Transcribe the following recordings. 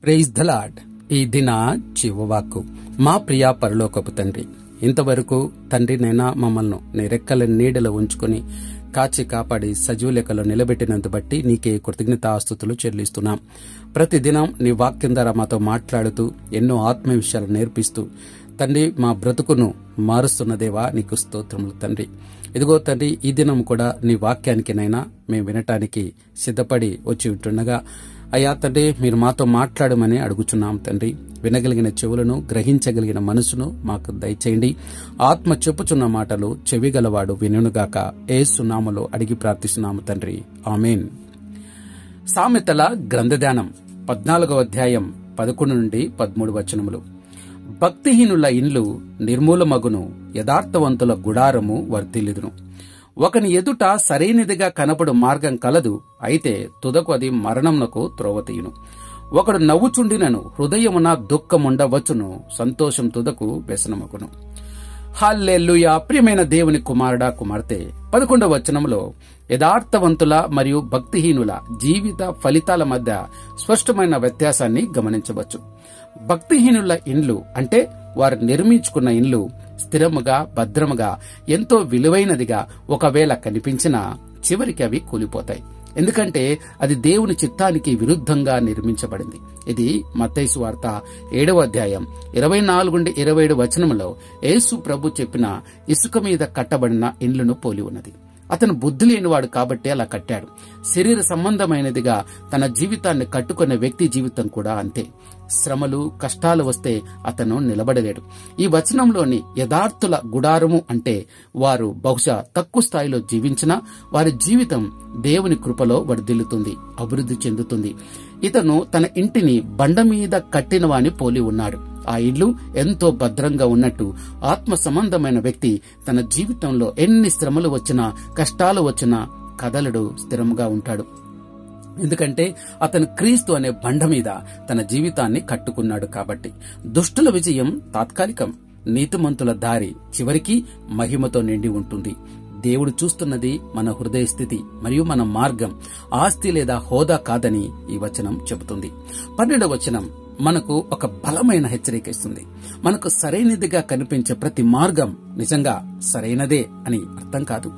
Praise the lord. ఈ దిన చివవాకు. మా ప్రియ పరలోకపు తండ్రి, ఇంతవరకు తండ్రి నైనా మమ్మల్ని నీ రెక్కల నీడలో ఉంచుకుని కాచి కాపాడి సజీవ లెక్కలో నిలబెట్టినందు బట్టి నీకే కృతజ్ఞతాస్తుతులు చెల్లిస్తున్నాం. ప్రతిదినం నీ వాక్యం ద్వారా మాతో మాట్లాడుతూ ఎన్నో ఆత్మ విషయాలు నేర్పిస్తూ తండ్రి మా బ్రతుకును మారుస్తున్న దేవా నీకు స్తోత్రములు తండ్రి. ఇదిగో తండ్రి, ఈ దినం కూడా నీ వాక్యానికినైనా మేము వినటానికి సిద్ధపడి వచ్చి ఉంటుండగా అయ్యా తండ్రి, మీరు మాతో మాట్లాడమని అడుగుచున్నాం తండ్రి. వినగలిగిన చెవులను, గ్రహించగలిగిన మనసును మాకు దయచేయండి. ఆత్మ చెప్పుచున్న మాటలు చెవిగలవాడు వినుగాక. యేసు నామములో అడిగి ప్రార్థిస్తున్నాము తండ్రి, ఆమేన్. సామెతల గ్రంథధ్యానం 14వ అధ్యాయం 11 నుండి 13 వచనములు. భక్తిహీనుల ఇండ్లు నిర్మూలమగును, యథార్థవంతుల గుడారము వర్ధిల్లుదును. ఒకని ఎదుట సరైనదిగా కనపడు మార్గం కలదు, అయితే తుదకు అది మరణమునకు త్రోవతీయును. ఒకడు నవ్వుచుండినను హృదయమున దుఃఖముండవచ్చును, సంతోషం తుదకు వ్యసనమగును. హల్లెలూయా. ప్రియమైన దేవుని కుమారుడా, కుమార్తె, 11వ వచనంలో యథార్థవంతుల మరియు భక్తిహీనుల జీవిత ఫలితాల మధ్య స్పష్టమైన వ్యత్యాసాన్ని గమనించవచ్చు. భక్తిహీనుల ఇండ్లు అంటే వారు నిర్మించుకున్న ఇండ్లు స్థిరముగా, భద్రముగా, ఎంతో విలువైనదిగా ఒకవేళ కనిపించినా చివరికి అవి కూలిపోతాయి. ఎందుకంటే అది దేవుని చిత్తానికి విరుద్ధంగా నిర్మించబడింది. ఇది మత్తయి సువార్త 7వ అధ్యాయం 24-27 వచనములో యేసు ప్రభు చెప్పిన ఇసుక మీద కట్టబడిన ఇండ్లను పోలి ఉన్నది. అతను బుద్ధి లేనివాడు కాబట్టి అలా కట్టాడు. శరీర సంబంధమైనదిగా తన జీవితాన్ని కట్టుకునే వ్యక్తి జీవితం కూడా అంతే. శ్రమలు, కష్టాలు వస్తే అతను నిలబడలేడు. ఈ వచనంలోని యథార్థుల గుడారము అంటే వారు బహుశా తక్కువ స్థాయిలో జీవించినా వారి జీవితం దేవుని కృపలో వర్ధిల్లుతుంది, అభివృద్ధి చెందుతుంది. ఇతను తన ఇంటిని బండ మీద కట్టినవాని పోలి ఉన్నాడు. ఆ ఇల్లు ఎంతో భద్రంగా ఉన్నట్టు ఆత్మ సంబంధమైన వ్యక్తి తన జీవితంలో ఎన్ని శ్రమలు వచ్చినా, కష్టాలు వచ్చినా కదలడు, స్థిరంగా ఉంటాడు. ఎందుకంటే అతను క్రీస్తు అనే బండ మీద తన జీవితాన్ని కట్టుకున్నాడు కాబట్టి. దుష్టుల విజయం తాత్కాలికం, నీతిమంతుల దారి చివరికి మహిమతో నిండి ఉంటుంది. దేవుడు చూస్తున్నది మన హృదయ స్థితి మరియు మన మార్గం, ఆస్తి లేదా హోదా కాదని ఈ వచనం చెబుతుంది. 12వ వచనం మనకు ఒక బలమైన హెచ్చరిక ఇస్తుంది. మనకు సరైనదిగా కనిపించే ప్రతి మార్గం నిజంగా సరైనదే అని అర్థం కాదు.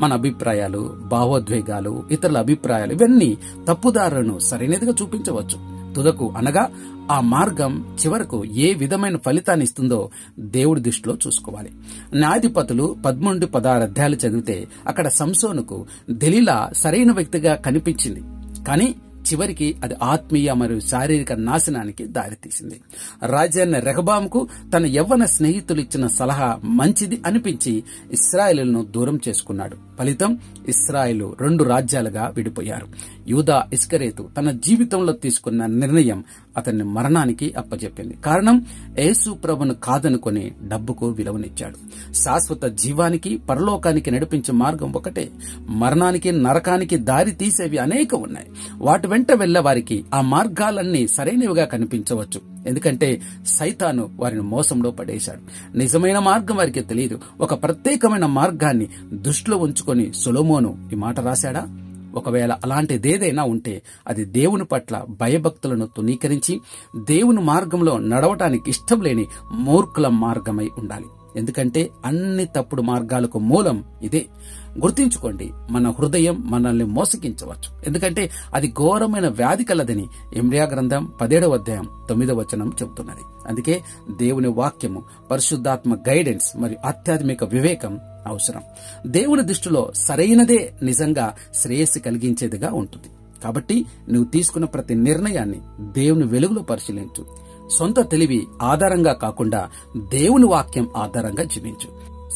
మన అభిప్రాయాలు, భావోద్వేగాలు, ఇతరుల అభిప్రాయాలు ఇవన్నీ తప్పుదారులను సరైనదిగా చూపించవచ్చు. తుదకు అనగా ఆ మార్గం చివరకు ఏ విధమైన ఫలితాన్ని ఇస్తుందో దేవుడి దృష్టిలో చూసుకోవాలి. న్యాయాధిపతులు 13-16 అధ్యాయాలు చదివితే అక్కడ సంసోనుకు దెలీలా సరైన వ్యక్తిగా కనిపించింది, కానీ చివరికి అది ఆత్మీయ మరియు శారీరక నాశనానికి దారితీసింది. రాజైన రెహబాముకు తన యవ్వన స్నేహితులు ఇచ్చిన సలహా మంచిది అనిపించి ఇశ్రాయేలును దూరం చేసుకున్నాడు. ఫలితం ఇశ్రాయేలు 2 రాజ్యాలుగా విడిపోయారు. యూదా ఇస్కరేతు తన జీవితంలో తీసుకున్న నిర్ణయం అతన్ని మరణానికి అప్పజెప్పింది. కారణం, యేసు ప్రభును కాదనుకుని డబ్బుకు విలువనిచ్చాడు. శాశ్వత జీవానికి, పరలోకానికి నడిపించే మార్గం ఒకటే. మరణానికి, నరకానికి దారి తీసేవి అనేక ఉన్నాయి. వాటి వెంట వెళ్లే వారికి ఆ మార్గాలన్నీ సరైనవిగా కనిపించవచ్చు. ఎందుకంటే సైతాను వారిని మోసంలో పడేశాడు. నిజమైన మార్గం వారికి తెలియదు. ఒక ప్రత్యేకమైన మార్గాన్ని దృష్టిలో ఉంచుకొని సొలొమోను ఈ మాట రాశాడా? ఒకవేళ అలాంటిదేదైనా ఉంటే అది దేవుని పట్ల భయభక్తులను తునీకరించి దేవుని మార్గంలో నడవటానికి ఇష్టం లేని మూర్ఖుల మార్గమై ఉండాలి. ఎందుకంటే అన్ని తప్పుడు మార్గాలకు మూలం ఇదే. గుర్తించుకోండి, మన హృదయం మనల్ని మోసగించవచ్చు. ఎందుకంటే అది ఘోరమైన వ్యాధి కలదని యెర్మయా గ్రంథం 17వ అధ్యాయం 9వ వచనం చెబుతున్నది. అందుకే దేవుని వాక్యము, పరిశుద్ధాత్మ గైడెన్స్ మరియు ఆధ్యాత్మిక వివేకం అవసరం. దేవుని దృష్టిలో సరైనదే నిజంగా శ్రేయస్సు కలిగించేదిగా ఉంటుంది. కాబట్టి నువ్వు తీసుకున్న ప్రతి నిర్ణయాన్ని దేవుని వెలుగులో పరిశీలించు. సొంత తెలివి ఆధారంగా కాకుండా దేవుని వాక్యం ఆధారంగా జీవించు.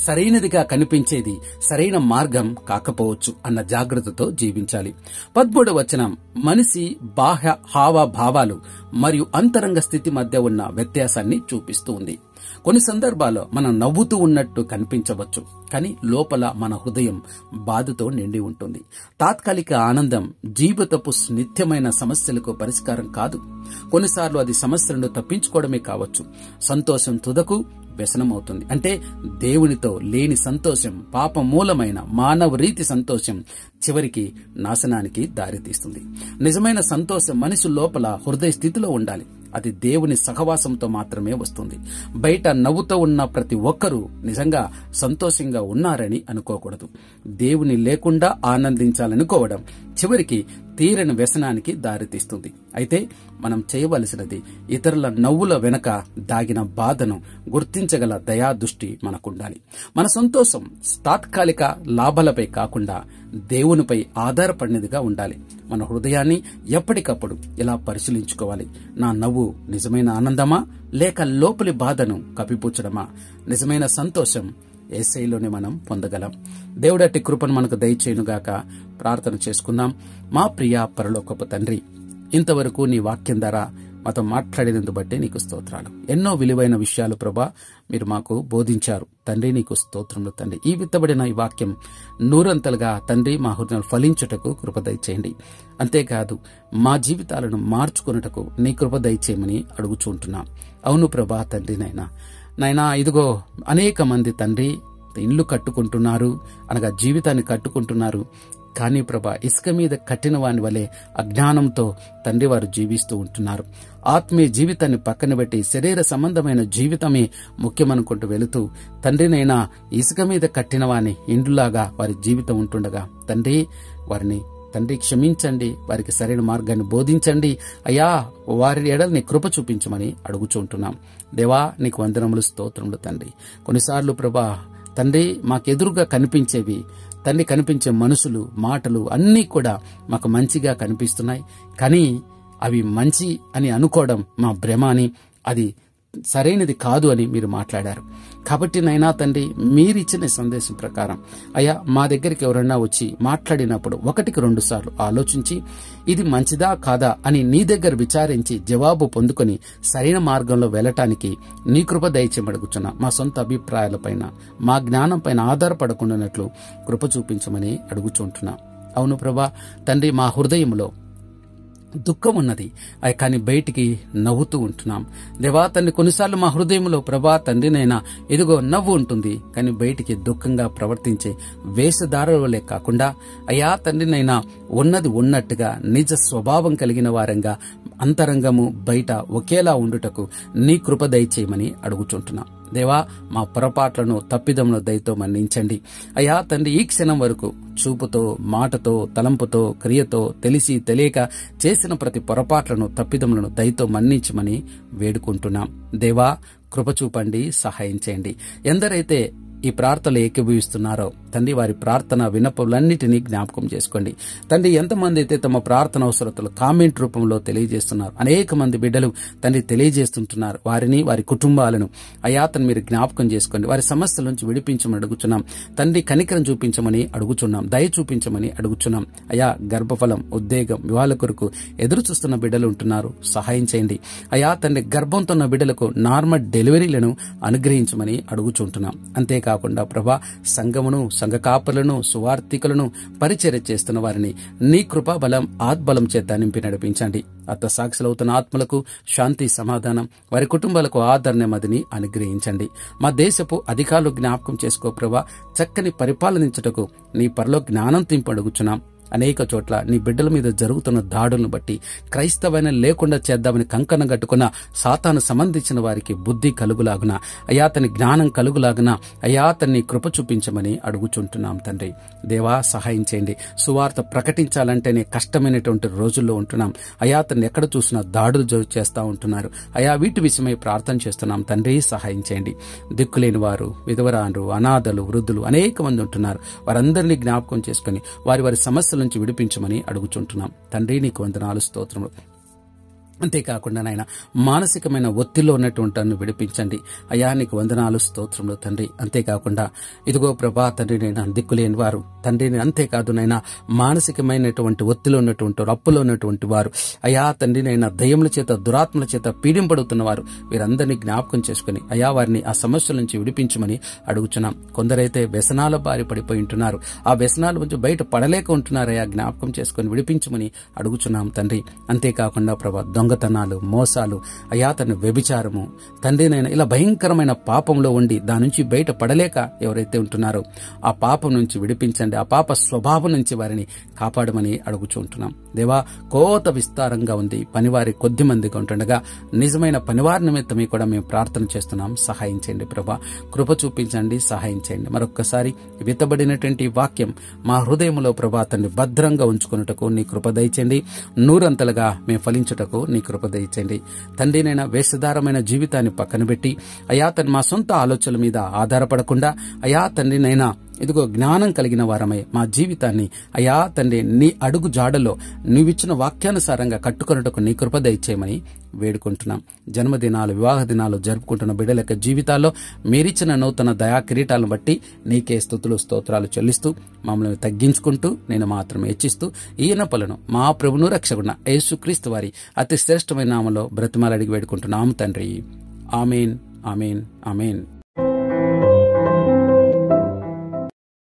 సరైనదిగా కనిపించేది సరైన మార్గం కాకపోవచ్చు అన్న జాగ్రత్తతో జీవించాలి. 13వ వచనం మనిషి బాహ్య హావభావాలు మరియు అంతరంగ స్థితి మధ్య ఉన్న వ్యత్యాసాన్ని చూపిస్తూ ఉంది. కొన్ని సందర్భాల్లో మనం నవ్వుతూ ఉన్నట్టు కనిపించవచ్చు, కానీ లోపల మన హృదయం బాధతో నిండి ఉంటుంది. తాత్కాలిక ఆనందం జీవితపు నిత్యమైన సమస్యలకు పరిష్కారం కాదు. కొన్నిసార్లు అది సమస్యలను తప్పించుకోవడమే కావచ్చు. సంతోషం తుదకు వ్యసనమవుతుంది. అంటే దేవునితో లేని సంతోషం, పాప మూలమైన మానవ రీతి సంతోషం చివరికి నాశనానికి దారితీస్తుంది. నిజమైన సంతోషం మనిషి లోపల హృదయ స్థితిలో ఉండాలి. అది దేవుని సహవాసంతో మాత్రమే వస్తుంది. బయట నవ్వుతో ఉన్న ప్రతి ఒక్కరూ నిజంగా సంతోషంగా ఉన్నారని అనుకోకూడదు. దేవుని లేకుండా ఆనందించాలనుకోవడం చివరికి తీరని వ్యసనానికి దారితీస్తుంది. అయితే మనం చేయవలసినది ఇతరుల నవ్వుల వెనక దాగిన బాధను గుర్తించగల దయాదృష్టి మనకుండాలి. మన సంతోషం తాత్కాలిక లాభాలపై కాకుండా దేవునిపై ఆధారపడినదిగా ఉండాలి. మన హృదయాన్ని ఎప్పటికప్పుడు ఇలా పరిశీలించుకోవాలి. నా నవ్వు నిజమైన ఆనందమా లేక లోపలి బాధను కప్పిపుచ్చడమా? నిజమైన సంతోషం యేసయ్యలోనే మనం పొందగలం. దేవుడట్టి కృపను మనకు దయచేయునుగాక. ప్రార్థన చేసుకుందాం. మా ప్రియ పరలోకపు తండ్రి, ఇంతవరకు నీ వాక్యం ద్వారా మాతో మాట్లాడినందుకు బట్టి నీకు స్తోత్రాలు. ఎన్నో విలువైన విషయాలు ప్రభా మీరు మాకు బోధించారు తండ్రి. నీకు స్తోత్రములు తండ్రి. ఈ విత్తబడిన ఈ వాక్యం నూరంతలుగా తండ్రి మా హృదయం ఫలించుటకు కృప దయచేయండి. అంతేకాదు మా జీవితాలను మార్చుకున్నటకు నీ కృప దయచేయమని అడుగుచుంటున్నాం. అవును ప్రభా తండ్రి, నైనా ఇదిగో అనేక మంది తండ్రి ఇల్లు కట్టుకుంటున్నారు, అనగా జీవితాన్ని కట్టుకుంటున్నారు. కానీ ప్రభా ఇసుక మీద కట్టిన వాని వలె అజ్ఞానంతో తండ్రి వారు జీవిస్తూ ఉంటున్నారు. ఆత్మీయ జీవితాన్ని పక్కన పెట్టి శరీర సంబంధమైన జీవితమే ముఖ్యమనుకుంటూ వెళుతూ తండ్రినైనా ఇసుక మీద కట్టిన వాని ఇండ్లులాగా వారి జీవితం ఉంటుండగా తండ్రి వారిని తండ్రి క్షమించండి, వారికి సరైన మార్గాన్ని బోధించండి అయ్యా, వారి ఎడల నీ కృప చూపించమని అడుగుచుంటున్నాం. దేవా నీకు వందనములు, స్తోత్రములు తండ్రి. కొన్నిసార్లు ప్రభా తండ్రి మాకెదురుగా కనిపించేవి తండ్రి కనిపించే మనుషులు, మాటలు అన్నీ కూడా మాకు మంచిగా కనిపిస్తున్నాయి. కానీ అవి మంచి అని అనుకోవడం మా భ్రమ అని, అది సరైనది కాదు అని మీరు మాట్లాడారు. కాబట్టి నైనా తండ్రి మీరిచ్చిన సందేశం ప్రకారం అయ్యా మా దగ్గరికి ఎవరన్నా వచ్చి మాట్లాడినప్పుడు 1-2 సార్లు ఆలోచించి ఇది మంచిదా కాదా అని నీ దగ్గర విచారించి జవాబు పొందుకొని సరైన మార్గంలో వెళ్ళటానికి నీ కృప దయచేయమడుగుచున్నా. మా సొంత అభిప్రాయాలపైన మా జ్ఞానం పైన ఆధారపడకుండానట్లు కృప చూపించమని అడుగుచుంటున్నా. అవును ప్రభా తండ్రి, మా హృదయంలో దుఃఖం ఉన్నది, కానీ బయటికి నవ్వుతూ ఉంటున్నాం. దేవా తండ్రి కొన్నిసార్లు మా హృదయంలో ప్రభా తండ్రినైనా ఇదిగో నవ్వు ఉంటుంది, కానీ బయటికి దుఃఖంగా ప్రవర్తించే వేషధారులే కాకుండా అయ్యా తండ్రినైనా ఉన్నది ఉన్నట్టుగా నిజ స్వభావం కలిగిన వారంగా అంతరంగము బయట ఒకేలా ఉండుటకు నీ కృప దయచేయమని అడుగుచుంటున్నాం. దేవా మా పొరపాట్లను తప్పిదమును దయతో మన్నించండి అయ్యా తండ్రి. ఈ క్షణం వరకు చూపుతో, మాటతో, తలంపుతో, క్రియతో తెలిసి తెలియక చేసిన ప్రతి పొరపాట్లను తప్పిదములను దయతో మన్నించమని వేడుకుంటున్నాం. దేవా కృప చూపండి, సహాయం చేయండి. ఎందరైతే ఈ ప్రార్థనలు ఏకీభవిస్తున్నారో తండ్రి వారి ప్రార్థన విన్నపములన్నిటినీ జ్ఞాపకం చేసుకోండి తండ్రి. ఎంతమంది అయితే తమ ప్రార్థన అవసరతలు కామెంట్ రూపంలో తెలియజేస్తున్నారు, అనేక మంది బిడ్డలు తండ్రి తెలియజేస్తుంటున్నారు. వారిని, వారి కుటుంబాలను అయ్యా తండ్రి మీరు జ్ఞాపకం చేసుకోండి. వారి సమస్యల నుంచి విడిపించమని అడుగుచున్నాం తండ్రి. కనికరం చూపించమని అడుగుచున్నాం, దయ చూపించమని అడుగుచున్నాం అయ్యా. గర్భఫలం, ఉద్వేగం, వివాహాల కొరకు ఎదురు చూస్తున్న బిడ్డలు ఉంటున్నారు, సహాయం చేయండి అయ్యా తండ్రి. గర్భంతో ఉన్న బిడ్డలకు నార్మల్ డెలివరీలను అనుగ్రహించమని అడుగుచుంటున్నాం. అంతేకాకుండా ప్రభా సంఘమును, సంఘ కాపరులను, సువార్థికులను, పరిచర్య చేస్తున్న వారిని నీ కృపా బలం, ఆత్బలం చేత నింపి నడిపించండి. అత్త సాక్షులవుతున్న ఆత్మలకు శాంతి, సమాధానం, వారి కుటుంబాలకు ఆదరణ మదిని అనుగ్రహించండి. మా దేశపు అధికారులు జ్ఞాపకం చేసుకో ప్రభా. చక్కని పరిపాలనించుటకు నీ పరలో జ్ఞానం తింపడుగుచున్నాం. అనేక చోట్ల నీ బిడ్డల మీద జరుగుతున్న దాడులను బట్టి క్రైస్తవైన లేకుండా చేద్దామని కంకణం కట్టుకున్న సాతాను సంబంధించిన వారికి బుద్ధి కలుగులాగున అయ్యా తని జ్ఞానం కలుగులాగున అయ్యా తన్ని కృప చూపించమని అడుగుచుంటున్నాం తండ్రి. దేవా సహాయం చేయండి. సువార్త ప్రకటించాలంటేనే కష్టమైనటువంటి రోజుల్లో ఉంటున్నాం అయ్యా. తన్ని ఎక్కడ చూసినా దాడులు చేస్తూ ఉంటున్నారు అయ్యా. వీటి విషయమై ప్రార్థన చేస్తున్నాం తండ్రి. సహాయం చేయండి. దిక్కులేని వారు, విధవరాండ్రు, అనాథలు, వృద్ధులు అనేక మంది ఉంటున్నారు. వారందరినీ జ్ఞాపకం చేసుకుని వారి వారి సమస్యల నుంచి విడిపించమని అడుగుచుంటున్నాం తండ్రి. నీకు వందనాలు, స్తోత్రములు. అంతేకాకుండా నాయన మానసికమైన ఒత్తిడిలో ఉన్నటువంటి నన్ను విడిపించండి అయా. నీకు వందనాలు, స్తోత్రములు తండ్రి. అంతేకాకుండా ఇదిగో ప్రభా తండ్రి, నేను దిక్కులేని వారు తండ్రిని, అంతేకాదు నైనా మానసికమైనటువంటి ఒత్తిడిలో ఉన్నటువంటి అప్పులో ఉన్నటువంటి వారు అయా తండ్రి, నైనా దయ్యముల చేత దురాత్మల చేత పీడింపడుతున్న వారు వీరందరినీ జ్ఞాపకం చేసుకుని అయా వారిని ఆ సమస్యల నుంచి విడిపించమని అడుగుచున్నాం. కొందరైతే వ్యసనాల బారి పడిపోయి ఉంటున్నారు, ఆ వ్యసనాల నుంచి బయట పడలేక ఉంటున్నారయ్యా, జ్ఞాపకం చేసుకుని విడిపించమని అడుగుచున్నాం తండ్రి. అంతేకాకుండా ప్రభా దొంగతనాలు, మోసాలు అయా తన వ్యభిచారము తండ్రినైనా ఇలా భయంకరమైన పాపంలో ఉండి దాని నుంచి బయట పడలేక ఎవరైతే ఉంటున్నారో ఆ పాపం నుంచి విడిపించండి, ఆ పాప స్వభావం నుంచి వారిని కాపాడమని అడుగుచుంటున్నాం. దేవా, కోత విస్తారంగా ఉంది, పనివారి కొద్ది మందిగా ఉంటుండగా నిజమైన పనివారి నిమిత్తమే కూడా మేము ప్రార్థన చేస్తున్నాం. సహాయం చేయండి ప్రభా, కృప చూపించండి, సహాయం చేయండి. మరొక్కసారి విత్తబడినటువంటి వాక్యం మా హృదయంలో ప్రభా తండ్రి భద్రంగా ఉంచుకున్నటకు నీ కృప దయచేయండి. నూరంతలుగా మేము ఫలించుటకు నీ కృప దయచేయండి తండ్రి. నైనా వేషధారమైన జీవితాన్ని పక్కన పెట్టి అయా తండ్రి, మా సొంత ఆలోచనల మీద ఆధారపడకుండా అయా తండ్రి నైనా ఇదిగో జ్ఞానం కలిగిన వారమై మా జీవితాన్ని అయా తండ్రి నీ అడుగు జాడలో నీవిచ్చిన వాక్యానుసారంగా కట్టుకొనుటకు నీ కృప దయచేయమని వేడుకుంటున్నాం. జన్మదినాలు, వివాహ దినాలు జరుపుకుంటున్న బిడ్డల యొక్క జీవితాల్లో మీరిచ్చిన నూతన దయా కిరీటాలను బట్టి నీకే స్తుతులు, స్తోత్రాలు చెల్లిస్తూ మమ్మల్ని తగ్గించుకుంటూ నేను మాత్రమే హెచ్చిస్తూ ఈయన పలను మా ప్రభును రక్షకున్న యేసుక్రీస్తు వారి అతి శ్రేష్టమైన నామలో బ్రతిమాలడిగి వేడుకుంటున్నాం తండ్రి. ఆమేన్, ఆమేన్, ఆమేన్.